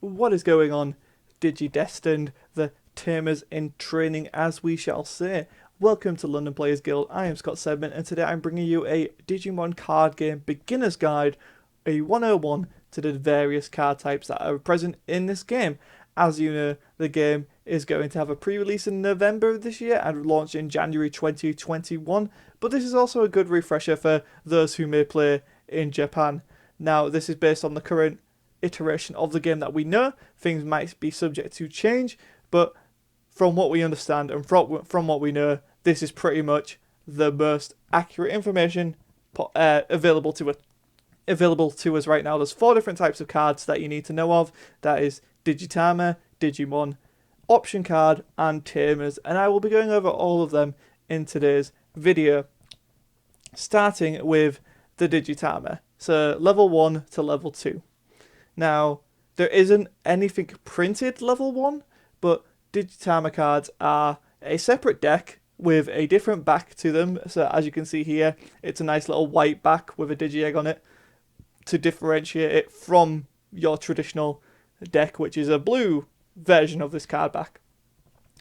What is going on, Digidestined, the Tamers in training, as we shall say. Welcome to London Players Guild. I am Scott Sedman, and today I'm bringing you a Digimon card game beginner's guide, a 101 to the various card types that are present in this game. As you know, the game is going to have a pre-release in November of this year and launch in January 2021, but this is also a good refresher for those who may play in Japan. Now, this is based on the current iteration of the game that we know. Things might be subject to change, but from what we understand and from what we know, this is pretty much the most accurate information available to us right now. There's 4 different types of cards that you need to know of. That is Digitamer, Digimon, Option Card, and Tamers, and I will be going over all of them in today's video, starting with the Digitamer. So level 1 to level 2. Now, there isn't anything printed level 1, but Digitamer cards are a separate deck with a different back to them. So as you can see here, it's a nice little white back with a Digi-Egg on it to differentiate it from your traditional deck, which is a blue version of this card back.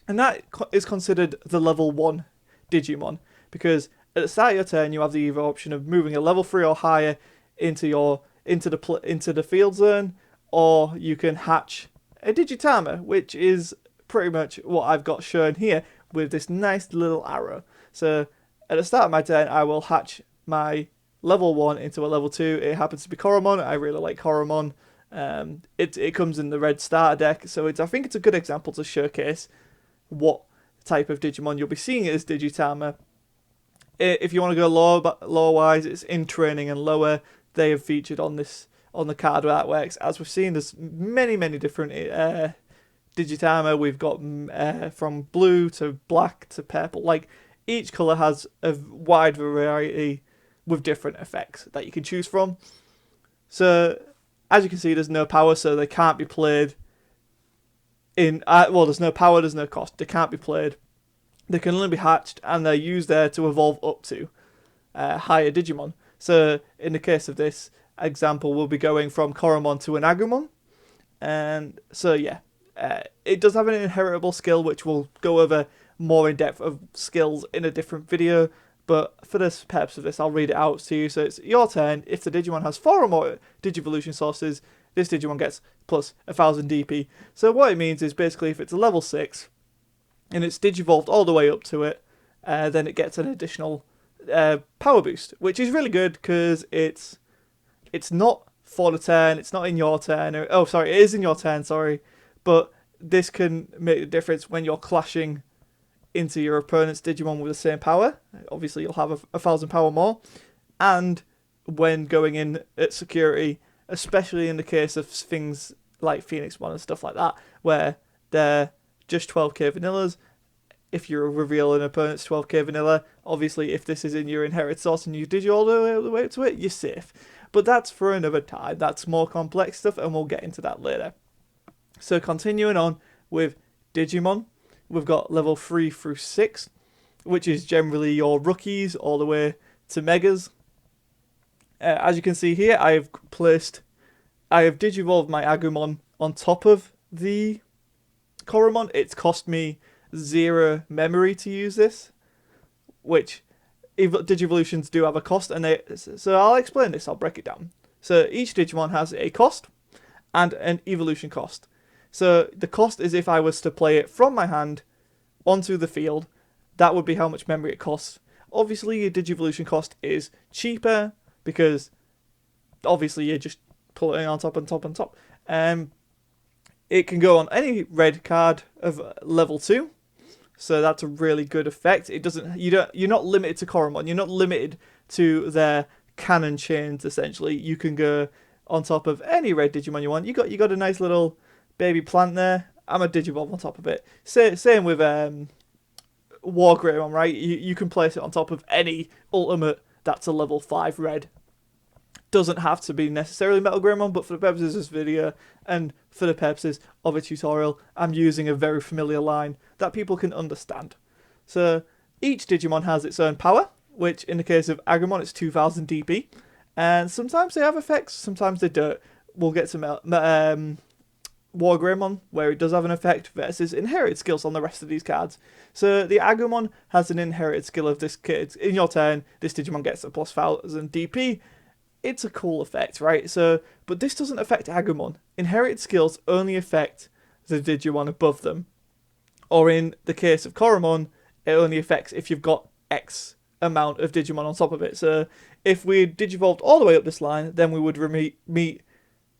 And that is considered the level 1 Digimon, because at the start of your turn you have the either option of moving a level 3 or higher into the field zone, or you can hatch a Digitamer, which is pretty much what I've got shown here with this nice little arrow. So at the start of my turn, I will hatch my level 1 into a level 2. It happens to be Koromon. I really like Koromon. It comes in the red starter deck, so I think it's a good example to showcase what type of Digimon you'll be seeing as Digitamer. If you want to go lower wise, it's in training and lower. They have featured on the card artworks. As we've seen, there's many different Digitamer. We've got from blue to black to purple. Like, each colour has a wide variety with different effects that you can choose from. So as you can see, there's no power, so they can't be played in there's no power, there's no cost. They can't be played. They can only be hatched, and they're used there to evolve up to higher Digimon. So in the case of this example, we'll be going from Koromon to an Agumon. And so yeah, it does have an inheritable skill, which we'll go over more in depth of skills in a different video. But for the purpose of this, I'll read it out to you. So it's your turn. If the Digimon has 4 or more Digivolution sources, this Digimon gets plus 1000 DP. So what it means is basically if it's a level 6 and it's Digivolved all the way up to it, then it gets an additional power boost, which is really good because it's not for the turn, it's not in your turn. It is in your turn, sorry. But this can make a difference when you're clashing into your opponent's Digimon with the same power. Obviously, you'll have 1000 power more. And when going in at security, especially in the case of things like Phoenix One and stuff like that, where they're just 12k vanillas. If you reveal an opponent's 12k vanilla, obviously if this is in your inherit source and you Digi all the way up to it, you're safe. But that's for another time. That's more complex stuff, and we'll get into that later. So continuing on with Digimon, we've got level 3 through 6, which is generally your rookies all the way to megas. As you can see here, I have Digivolved my Agumon on top of the Koromon. It's cost me 0 memory to use this, which Digivolutions do have a cost, so I'll explain this, I'll break it down. So each Digimon has a cost and an evolution cost. So the cost is if I was to play it from my hand onto the field, that would be how much memory it costs. Obviously your Digivolution cost is cheaper because obviously you're just pulling on top. It can go on any red card of level 2. So that's a really good effect. You're not limited to Koromon. You're not limited to their cannon chains. Essentially, you can go on top of any red Digimon you want. You got a nice little baby plant there. I'm a Digivolve on top of it. Same with Wargreymon, right? You can place it on top of any ultimate that's a level 5 red. Doesn't have to be necessarily Metal Greymon, but for the purposes of this video and for the purposes of a tutorial, I'm using a very familiar line that people can understand. So each Digimon has its own power, which in the case of Agumon it's 2000 DP, and sometimes they have effects, sometimes they don't. We'll get to War Greymon, where it does have an effect, versus inherited skills on the rest of these cards. So the Agumon has an inherited skill of this kid. In your turn, this Digimon gets a plus 1000 DP. It's a cool effect, right? So, but this doesn't affect Agumon. Inherited skills only affect the Digimon above them. Or in the case of Koromon, it only affects if you've got X amount of Digimon on top of it. So if we Digivolved all the way up this line, then we would meet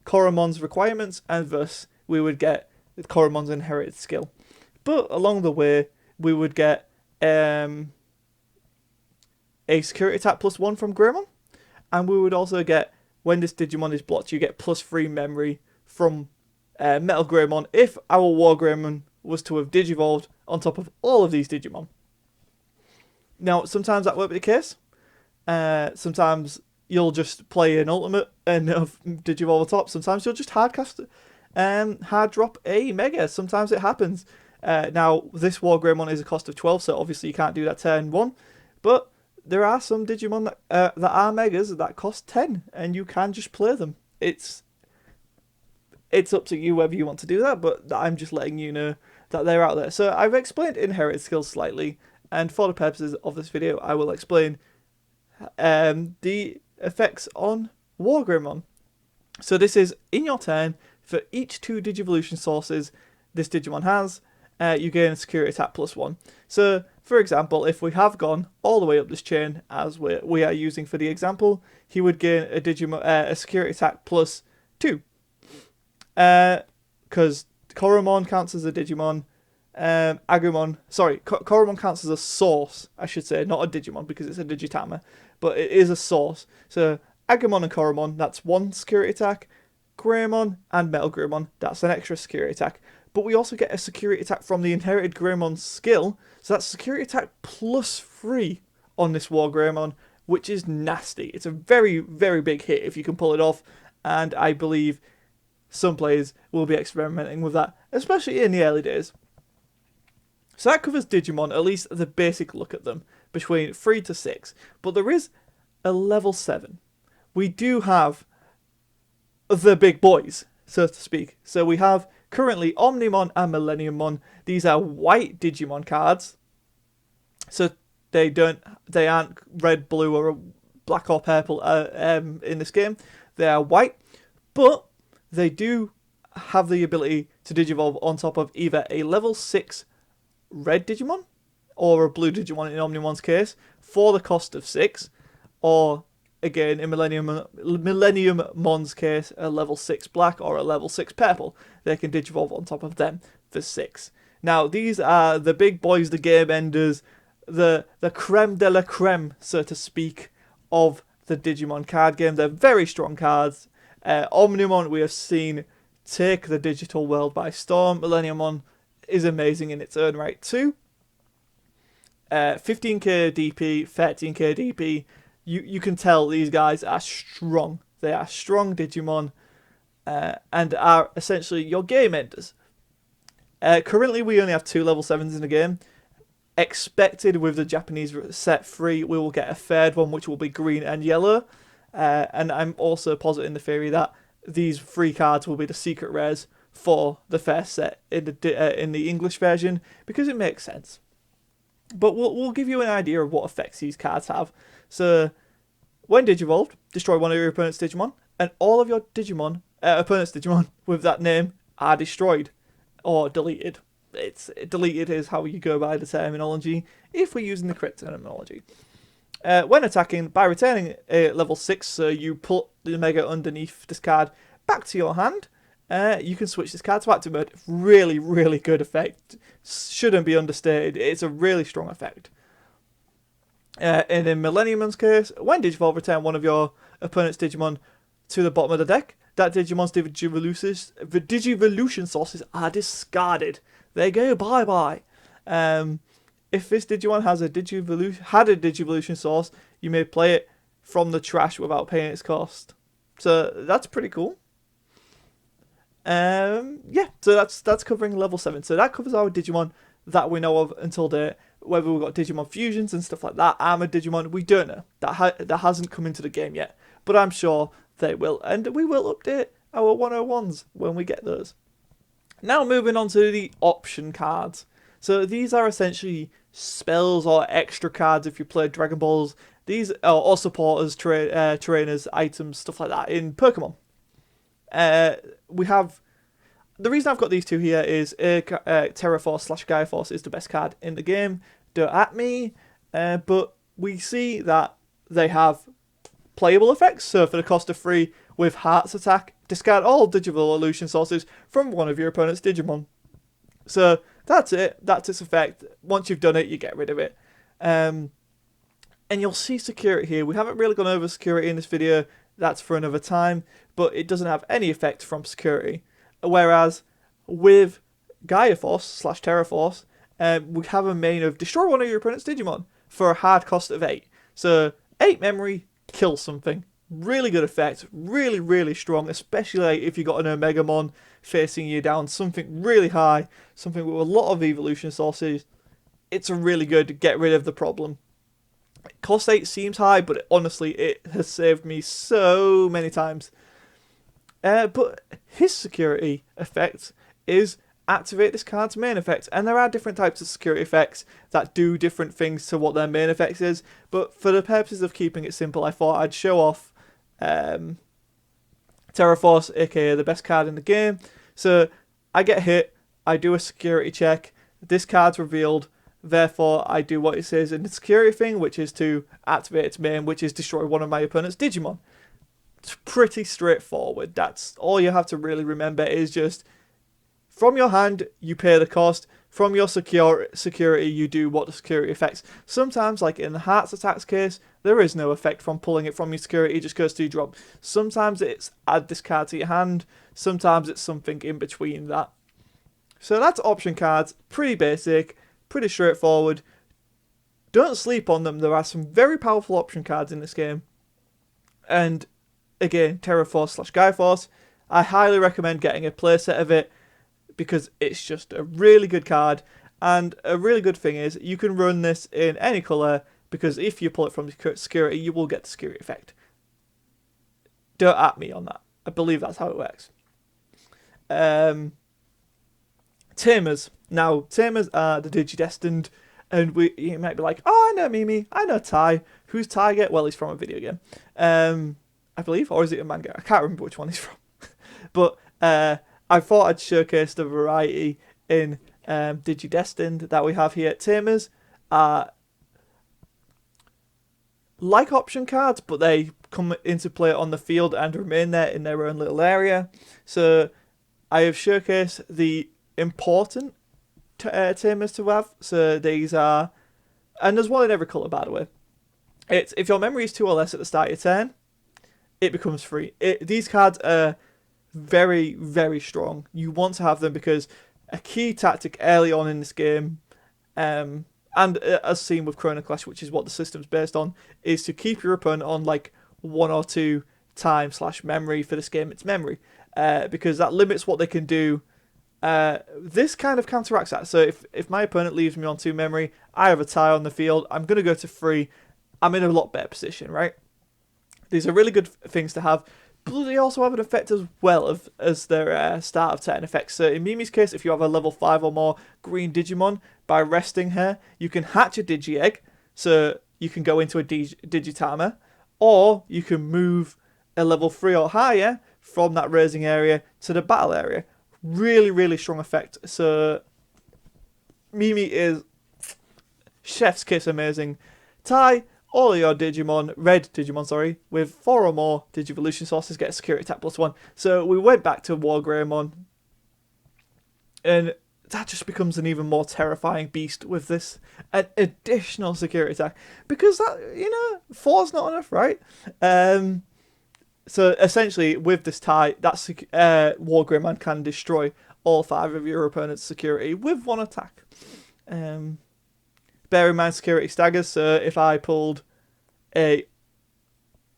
Koromon's requirements, and thus we would get Koromon's inherited skill. But along the way, we would get a security attack +1 from Greymon, and we would also get, when this Digimon is blocked, you get +3 memory from Metal Greymon if our War Greymon was to have Digivolved on top of all of these Digimon. Now, sometimes that won't be the case. Sometimes you'll just play an ultimate and Digivolve on top. Sometimes you'll just hard drop a Mega. Sometimes it happens. Now, this War Greymon is a cost of 12, so obviously you can't do that turn 1. But there are some Digimon that are Megas that cost 10, and you can just play them. It's up to you whether you want to do that, but I'm just letting you know that they're out there. So I've explained inherited skills slightly, and for the purposes of this video, I will explain the effects on War Greymon. So this is, in your turn, for each 2 Digivolution sources this Digimon has, you gain a security attack +1. So, for example, if we have gone all the way up this chain, as we are using for the example, he would gain a security attack +2. Because Koromon counts as a Digimon. Koromon counts as a source, I should say, not a Digimon, because it's a Digitamer, but it is a source. So Agumon and Koromon, that's 1 security attack. Greymon and Metal Greymon, that's an extra security attack. But we also get a security attack from the inherited Greymon skill, so that's security attack +3 on this War Greymon, which is nasty. It's a very, very big hit if you can pull it off, and I believe some players will be experimenting with that, especially in the early days. So that covers Digimon, at least the basic look at them, between 3 to 6. But there is a level 7. We do have the big boys, so to speak. So we have currently Omnimon and Millenniummon. These are white Digimon cards. So they aren't red, blue, or black or purple in this game. They are white, but they do have the ability to Digivolve on top of either a level 6 red Digimon or a blue Digimon in Omnimon's case for the cost of 6, or again in Millenniummon's case a level 6 black or a level 6 purple. They can Digivolve on top of them for 6. Now these are the big boys, the game enders, the creme de la creme, so to speak, of the Digimon card game. They're very strong cards. Omnimon we have seen take the digital world by storm. Millenniummon is amazing in its own right too. 15k DP, 13k DP. You can tell these guys are strong. They are strong Digimon and are essentially your game enders. Currently we only have 2 level 7s in the game. Expected with the Japanese set 3, we will get a third one, which will be green and yellow. And I'm also positing the theory that these 3 cards will be the secret rares for the first set in the English version, because it makes sense. But we'll give you an idea of what effects these cards have. So, when Digivolved, destroy one of your opponent's Digimon, and all of your opponent's Digimon with that name are destroyed or deleted. Deleted is how you go by the terminology if we're using the correct terminology. When attacking, by returning a level 6, so you put the Mega underneath this card back to your hand, you can switch this card to active mode. Really, really good effect. Shouldn't be understated. It's a really strong effect. And in Millenniummon's case, when Digivolve, return one of your opponent's Digimon to the bottom of the deck. That Digimon's Digivolution sources are discarded. They go bye-bye. If this Digimon has a Digivolution source, you may play it from the trash without paying its cost. So that's pretty cool. Yeah, so that's covering level 7. So that covers our Digimon that we know of until date. Whether we've got Digimon fusions and stuff like that, armored Digimon, we don't know. That hasn't come into the game yet, but I'm sure they will, and we will update our 101s when we get those. Now moving on to the option cards. So these are essentially spells or extra cards if you play Dragon Balls. These are or supporters, trainers, items, stuff like that in Pokemon. We have the reason I've got these two here is Terra Force / Gaia Force is the best card in the game. Don't at me, but we see that they have playable effects. So for the cost of 3, with Heart's Attack, discard all Digivolution sources from one of your opponent's Digimon. So that's it. That's its effect. Once you've done it, you get rid of it. And you'll see security here. We haven't really gone over security in this video. That's for another time. But it doesn't have any effect from security. Whereas with Gaia Force / Terra Force, we have a main of destroy one of your opponent's Digimon for a hard cost of 8. So 8 memory, kill something. Really good effect. Really, really strong. Especially if you got an Omegamon facing you down. Something really high. Something with a lot of evolution sources. It's a really good get rid of the problem. Cost 8 seems high, but honestly, it has saved me so many times. But his security effect is activate this card's main effect. And there are different types of security effects that do different things to what their main effect is. But for the purposes of keeping it simple, I thought I'd show off Terra Force, aka the best card in the game. So I get hit, I do a security check, this card's revealed, therefore I do what it says in the security thing, which is to activate its main, which is destroy one of my opponent's Digimon. It's pretty straightforward. That's all you have to really remember is just from your hand you pay the cost, from your security you do what the security affects. Sometimes, like in the Heart's Attack's case, there is no effect from pulling it from your security, it just goes to your drop. Sometimes it's add this card to your hand, sometimes it's something in between that. So that's option cards, pretty basic, pretty straightforward. Don't sleep on them, there are some very powerful option cards in this game. And again, Terra Force / Gaia Force, I highly recommend getting a playset of it because it's just a really good card. And a really good thing is you can run this in any colour because if you pull it from security, you will get the security effect. Don't at me on that. I believe that's how it works. Tamers. Now, Tamers are the Digidestined, and you might be like, oh, I know Mimi, I know Tai. Who's Tai get? Well, he's from a video game, I believe, or is it a manga? I can't remember which one he's from. But I thought I'd showcase the variety in Digidestined that we have here. Tamers are like option cards, but they come into play on the field and remain there in their own little area. So I have showcased the important Tamers to have. So these are, and there's one in every colour, by the way. It's if your memory is 2 or less at the start of your turn, it becomes free. These cards are very, very strong. You want to have them because a key tactic early on in this game, and as seen with Chrono Clash, which is what the system's based on, is to keep your opponent on like 1 or 2 time / memory. For this game, it's memory, because that limits what they can do. This kind of counteracts that. So if my opponent leaves me on 2 memory, I have a tie on the field, I'm going to go to 3, I'm in a lot better position, right? These are really good things to have, but they also have an effect as well as their start of turn effects. So in Mimi's case, if you have a level 5 or more green Digimon, by resting her, you can hatch a Digi-Egg, so you can go into a Digitamer, or you can move a level 3 or higher from that raising area to the battle area. Really, really strong effect. So Mimi is chef's kiss amazing. Tai, all of your red Digimon, with 4 or more Digivolution sources get a security attack +1. So we went back to War Greymon, and that just becomes an even more terrifying beast with this an additional security attack. Because that, 4's not enough, right? So essentially, with this tie, that War Greymon can destroy all 5 of your opponent's security with 1 attack. Bear in mind, security staggers. So if I pulled a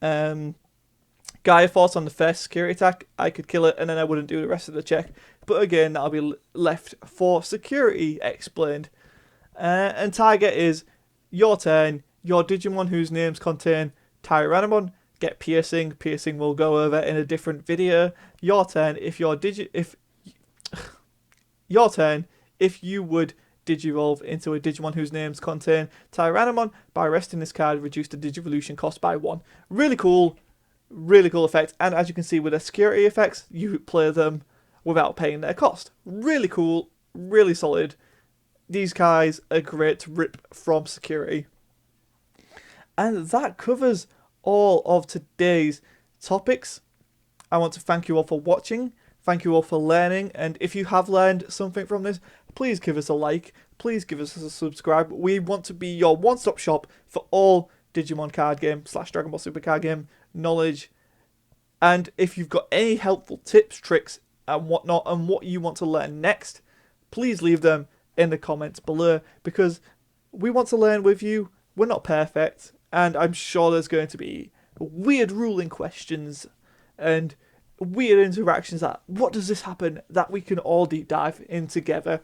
Gaia Force on the first security attack, I could kill it, and then I wouldn't do the rest of the check. But again, that'll be left for security explained. And target is your turn. Your Digimon whose names contain Tyrannomon get piercing. Piercing will go over in a different video. Your turn. If your turn if you would Digivolve into a Digimon whose names contain Tyrannomon. By resting this card, reduce the Digivolution cost by 1. Really cool effect. And as you can see with the security effects, you play them without paying their cost. Really cool, really solid. These guys are great to rip from security. And that covers all of today's topics. I want to thank you all for watching. Thank you all for learning. And if you have learned something from this, please give us a like. Please give us a subscribe. We want to be your one-stop shop for all Digimon card game / Dragon Ball Super card game knowledge. And if you've got any helpful tips, tricks, and whatnot, and what you want to learn next, please leave them in the comments below, because we want to learn with you. We're not perfect, and I'm sure there's going to be weird ruling questions and weird interactions that, what does this happen, that we can all deep dive in together.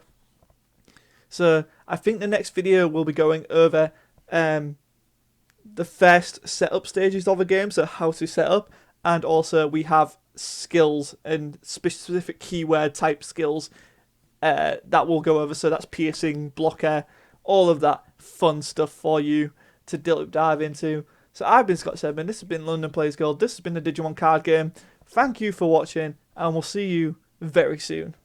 So I think the next video will be going over the first setup stages of a game, so how to set up, and also we have skills and specific keyword type skills that we'll go over. So that's piercing, blocker, all of that fun stuff for you to dive into. So I've been Scott Sedman, this has been London Plays Gold, this has been the Digimon card game. Thank you for watching, and we'll see you very soon.